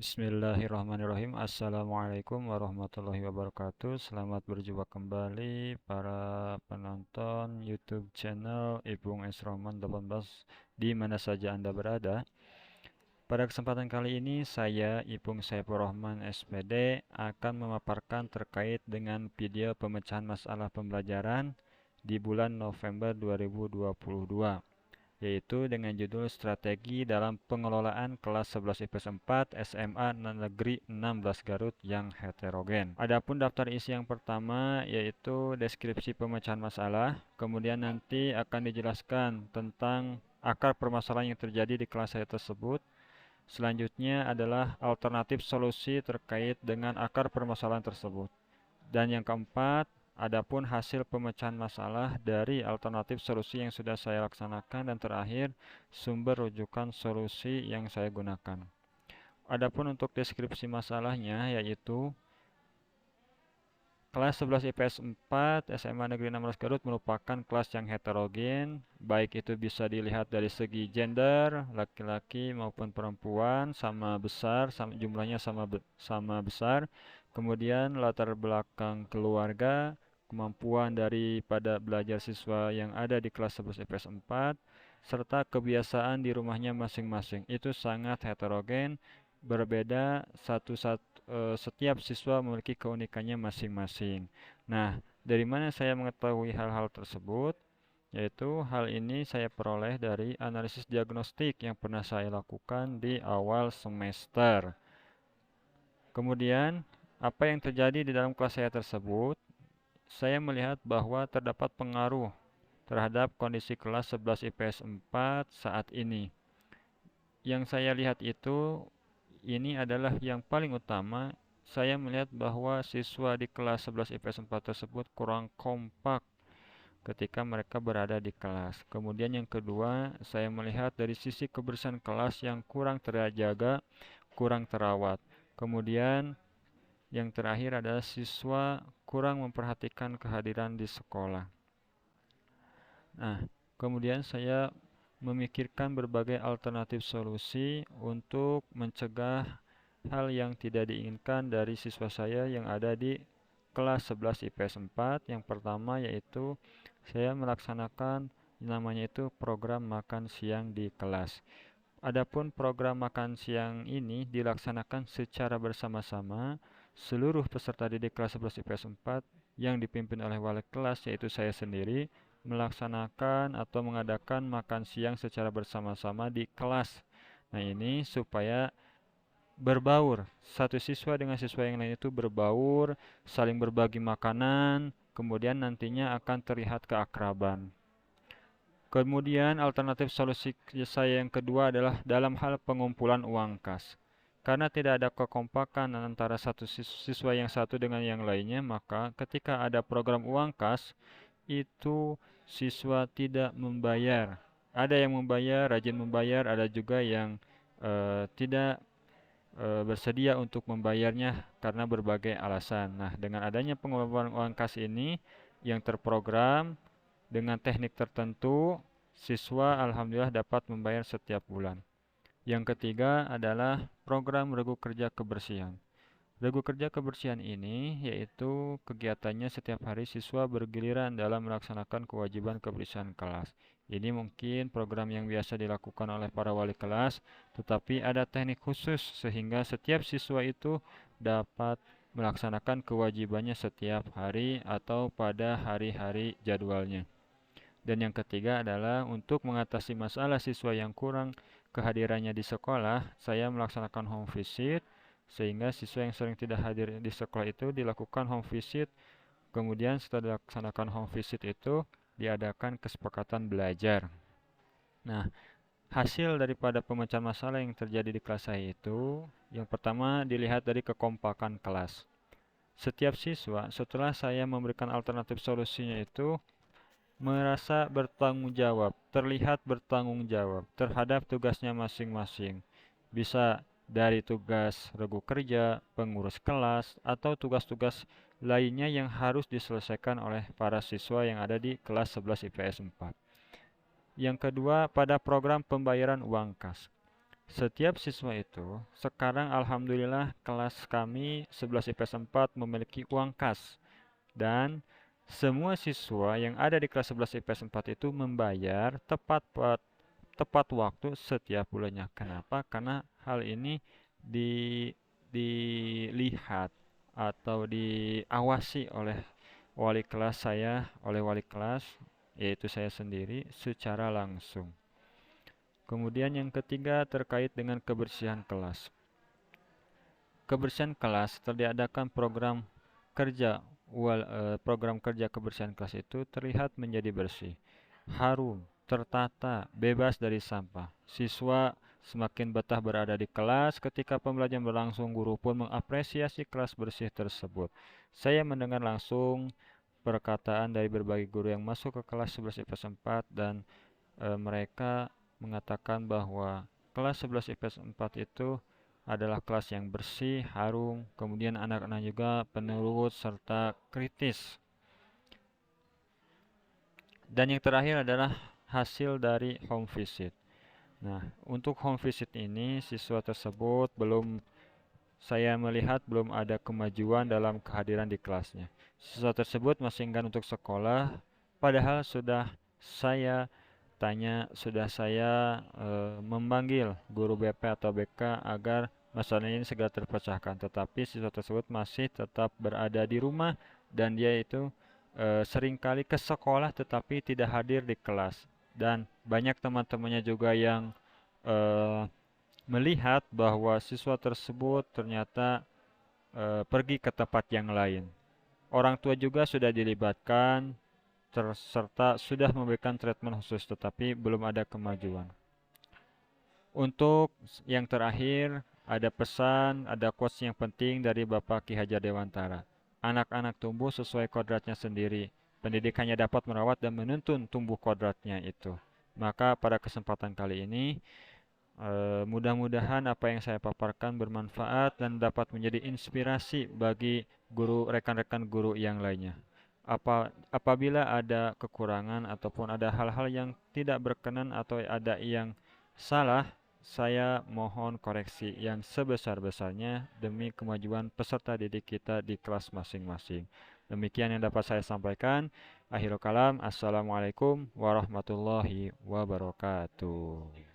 Bismillahirrahmanirrahim. Assalamualaikum warahmatullahi wabarakatuh. Selamat berjumpa kembali para penonton YouTube channel Ipung S. Roman 18 di mana saja Anda berada. Pada kesempatan kali ini saya Ipung Saifur Rahman SPD akan memaparkan terkait dengan video pemecahan masalah pembelajaran di bulan November 2022, yaitu dengan judul Strategi dalam Pengelolaan Kelas 11 IPS 4 SMA Negeri 16 Garut yang Heterogen. Adapun daftar isi yang pertama yaitu deskripsi pemecahan masalah, kemudian nanti akan dijelaskan tentang akar permasalahan yang terjadi di kelas saya tersebut. Selanjutnya adalah alternatif solusi terkait dengan akar permasalahan tersebut. Dan yang keempat, adapun hasil pemecahan masalah dari alternatif solusi yang sudah saya laksanakan, dan terakhir sumber rujukan solusi yang saya gunakan. Adapun untuk deskripsi masalahnya yaitu kelas 11 IPS 4 SMA Negeri 16 Garut merupakan kelas yang heterogen, baik itu bisa dilihat dari segi gender, laki-laki maupun perempuan, sama besar, jumlahnya sama besar. Kemudian latar belakang keluarga, kemampuan daripada belajar siswa yang ada di kelas 11 IPS 4, serta kebiasaan di rumahnya masing-masing. Itu sangat heterogen, berbeda setiap siswa memiliki keunikannya masing-masing. Nah, dari mana saya mengetahui hal-hal tersebut? Yaitu hal ini saya peroleh dari analisis diagnostik yang pernah saya lakukan di awal semester. Kemudian, apa yang terjadi di dalam kelas saya tersebut? Saya melihat bahwa terdapat pengaruh terhadap kondisi kelas 11 IPS 4 saat ini. Yang saya lihat itu, ini adalah yang paling utama. Saya melihat bahwa siswa di kelas 11 IPS 4 tersebut kurang kompak ketika mereka berada di kelas. Kemudian yang kedua, saya melihat dari sisi kebersihan kelas yang kurang terjaga, kurang terawat. Kemudian yang terakhir adalah siswa kurang memperhatikan kehadiran di sekolah. Nah, kemudian saya memikirkan berbagai alternatif solusi untuk mencegah hal yang tidak diinginkan dari siswa saya yang ada di kelas 11 IPS 4. Yang pertama yaitu saya melaksanakan namanya itu program makan siang di kelas. Adapun program makan siang ini dilaksanakan secara bersama-sama seluruh peserta didik kelas 11 IPS 4 yang dipimpin oleh wali kelas yaitu saya sendiri melaksanakan atau mengadakan makan siang secara bersama-sama di kelas. Nah, ini supaya berbaur. Satu siswa dengan siswa yang lain itu berbaur, saling berbagi makanan, kemudian nantinya akan terlihat keakraban. Kemudian alternatif solusi saya yang kedua adalah dalam hal pengumpulan uang kas. Karena tidak ada kekompakan antara satu siswa yang satu dengan yang lainnya, maka ketika ada program uang kas, itu siswa tidak membayar. Ada yang membayar, rajin membayar, ada juga yang tidak bersedia untuk membayarnya karena berbagai alasan. Nah, dengan adanya pengumpulan uang kas ini yang terprogram dengan teknik tertentu, siswa alhamdulillah dapat membayar setiap bulan. Yang ketiga adalah program regu kerja kebersihan. Regu kerja kebersihan ini yaitu kegiatannya setiap hari siswa bergiliran dalam melaksanakan kewajiban kebersihan kelas. Ini mungkin program yang biasa dilakukan oleh para wali kelas, tetapi ada teknik khusus sehingga setiap siswa itu dapat melaksanakan kewajibannya setiap hari atau pada hari-hari jadwalnya. Dan yang ketiga adalah untuk mengatasi masalah siswa yang kurang kehadirannya di sekolah, saya melaksanakan home visit sehingga siswa yang sering tidak hadir di sekolah itu dilakukan home visit. Kemudian setelah dilaksanakan home visit itu diadakan kesepakatan belajar. Nah, hasil daripada pemecahan masalah yang terjadi di kelas saya itu, yang pertama dilihat dari kekompakan kelas. Setiap siswa setelah saya memberikan alternatif solusinya itu merasa bertanggung jawab, terlihat bertanggung jawab terhadap tugasnya masing-masing. Bisa dari tugas regu kerja, pengurus kelas, atau tugas-tugas lainnya yang harus diselesaikan oleh para siswa yang ada di kelas 11 IPS 4. Yang kedua, pada program pembayaran uang kas. Setiap siswa itu, sekarang alhamdulillah kelas kami 11 IPS 4 memiliki uang kas. Dan semua siswa yang ada di kelas 11 IPS 4 itu membayar tepat waktu setiap bulannya. Kenapa? Karena hal ini di, dilihat atau diawasi oleh wali kelas saya, oleh wali kelas, yaitu saya sendiri, secara langsung. Kemudian yang ketiga terkait dengan kebersihan kelas. Kebersihan kelas telah diadakan kerja program kerja kebersihan kelas itu terlihat menjadi bersih, harum, tertata, bebas dari sampah. Siswa semakin betah berada di kelas. Ketika pembelajaran berlangsung, guru pun mengapresiasi kelas bersih tersebut. Saya mendengar langsung perkataan dari berbagai guru yang masuk ke kelas 11 IPS 4 dan mereka mengatakan bahwa kelas 11 IPS 4 itu adalah kelas yang bersih, harum, kemudian anak-anak juga penurut serta kritis. Dan yang terakhir adalah hasil dari home visit. Nah, untuk home visit ini siswa tersebut saya melihat belum ada kemajuan dalam kehadiran di kelasnya. Siswa tersebut masih enggan untuk sekolah, padahal sudah saya memanggil guru BP atau BK agar masalah ini segera terpecahkan. Tetapi siswa tersebut masih tetap berada di rumah dan dia itu seringkali ke sekolah tetapi tidak hadir di kelas. Dan banyak teman-temannya juga yang eh, melihat bahwa siswa tersebut ternyata pergi ke tempat yang lain. Orang tua juga sudah dilibatkan serta sudah memberikan treatment khusus tetapi belum ada kemajuan. Untuk yang terakhir, ada quotes yang penting dari Bapak Ki Hajar Dewantara. Anak-anak tumbuh sesuai kodratnya sendiri. Pendidikannya dapat merawat dan menuntun tumbuh kodratnya itu. Maka pada kesempatan kali ini, mudah-mudahan apa yang saya paparkan bermanfaat dan dapat menjadi inspirasi bagi rekan-rekan guru yang lainnya. Apabila ada kekurangan ataupun ada hal-hal yang tidak berkenan atau ada yang salah, saya mohon koreksi yang sebesar-besarnya demi kemajuan peserta didik kita di kelas masing-masing. Demikian yang dapat saya sampaikan. Akhirul kalam, assalamualaikum warahmatullahi wabarakatuh.